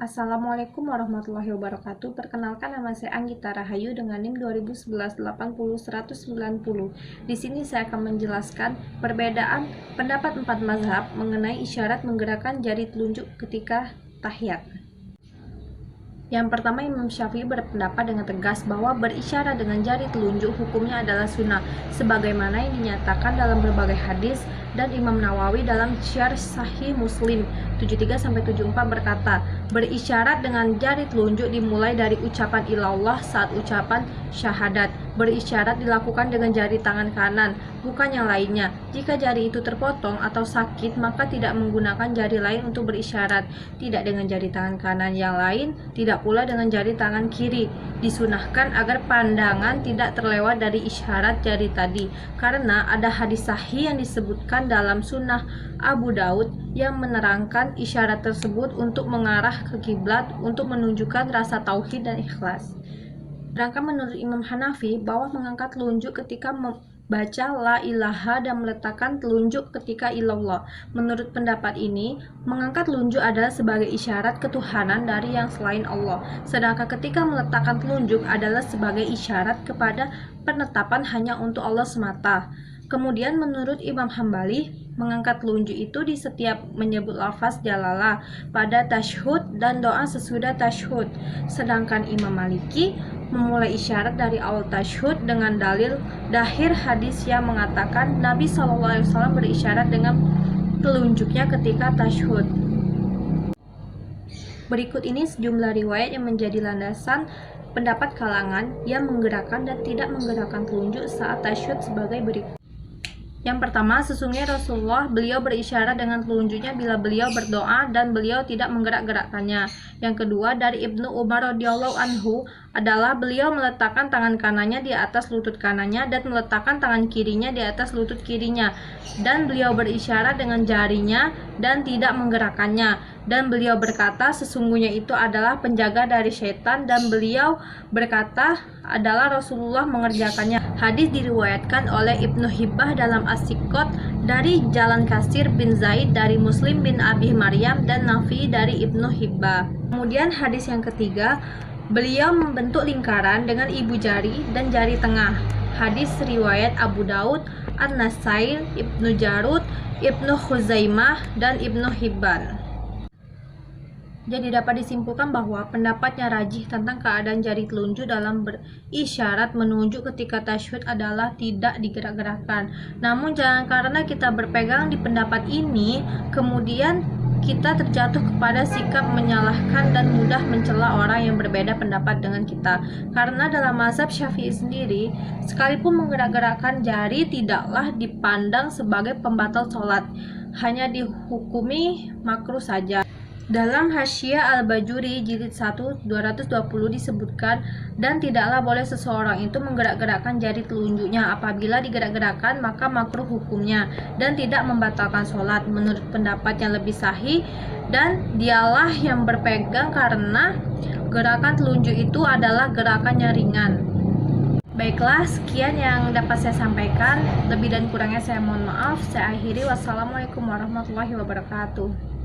Assalamualaikum warahmatullahi wabarakatuh. Perkenalkan, nama saya Anggita Rahayu dengan NIM 2011-80-190. Di sini saya akan menjelaskan perbedaan pendapat 4 mazhab mengenai isyarat menggerakkan jari telunjuk ketika tahiyat. Yang pertama, Imam Syafi'i berpendapat dengan tegas bahwa berisyarat dengan jari telunjuk hukumnya adalah sunnah, sebagaimana yang dinyatakan dalam berbagai hadis, dan Imam Nawawi dalam Syarh Sahih Muslim 73-74 berkata, berisyarat dengan jari telunjuk dimulai dari ucapan ilallah saat ucapan syahadat. Berisyarat dilakukan dengan jari tangan kanan, bukan yang lainnya. Jika jari itu terpotong atau sakit, maka tidak menggunakan jari lain untuk berisyarat. Tidak dengan jari tangan kanan yang lain, tidak pula dengan jari tangan kiri. Disunahkan agar pandangan tidak terlewat dari isyarat jari tadi, karena ada hadis sahih yang disebutkan dalam Sunnah Abu Daud yang menerangkan isyarat tersebut untuk mengarah ke kiblat untuk menunjukkan rasa tauhid dan ikhlas. Sedangkan menurut Imam Hanafi bahwa mengangkat telunjuk ketika membaca la ilaha dan meletakkan telunjuk ketika ilallah. Menurut pendapat ini, mengangkat telunjuk adalah sebagai isyarat ketuhanan dari yang selain Allah. Sedangkan ketika meletakkan telunjuk adalah sebagai isyarat kepada penetapan hanya untuk Allah semata. Kemudian menurut Imam Hambali, mengangkat telunjuk itu di setiap menyebut lafaz jalalah pada tasyahud dan doa sesudah tasyahud. Sedangkan Imam Maliki memulai isyarat dari awal tasyahud dengan dalil dahir hadis yang mengatakan Nabi SAW berisyarat dengan telunjuknya ketika tasyahud. Berikut ini sejumlah riwayat yang menjadi landasan pendapat kalangan yang menggerakkan dan tidak menggerakkan telunjuk saat tasyahud sebagai berikut. Yang pertama, sesungguhnya Rasulullah beliau berisyarat dengan telunjuknya bila beliau berdoa dan beliau tidak menggerak-gerakkannya. Yang kedua, dari Ibnu Umar radhiyallahu anhu adalah beliau meletakkan tangan kanannya di atas lutut kanannya dan meletakkan tangan kirinya di atas lutut kirinya, dan beliau berisyarat dengan jarinya dan tidak menggerakkannya. Dan beliau berkata sesungguhnya itu adalah penjaga dari syaitan, dan beliau berkata adalah Rasulullah mengerjakannya. Hadis diriwayatkan oleh Ibnu Hibbah dalam As-Siqat dari Jalan Kasir bin Zaid dari Muslim bin Abi Maryam dan Nafi dari Ibnu Hibbah. Kemudian hadis yang ketiga, beliau membentuk lingkaran dengan ibu jari dan jari tengah. Hadis riwayat Abu Daud, An-Nasai, Ibnu Jarud, Ibnu Khuzaimah, dan Ibnu Hibban. Jadi dapat disimpulkan bahwa pendapatnya rajih tentang keadaan jari telunjuk dalam berisyarat menunjuk ketika tasyahud adalah tidak digerak-gerakkan. Namun jangan karena kita berpegang di pendapat ini, kemudian kita terjatuh kepada sikap menyalahkan dan mudah mencela orang yang berbeda pendapat dengan kita. Karena dalam mazhab Syafi'i sendiri, sekalipun menggerak-gerakkan jari tidaklah dipandang sebagai pembatal sholat, hanya dihukumi makruh saja. Dalam Hasyiah Al-Bajuri jilid 1 220 disebutkan, dan tidaklah boleh seseorang itu menggerak-gerakkan jari telunjuknya. Apabila digerak-gerakkan maka makruh hukumnya dan tidak membatalkan sholat. Menurut pendapat yang lebih sahih, dan dialah yang berpegang karena gerakan telunjuk itu adalah gerakan yang ringan. Baiklah, sekian yang dapat saya sampaikan. Lebih dan kurangnya saya mohon maaf. Saya akhiri. Wassalamualaikum warahmatullahi wabarakatuh.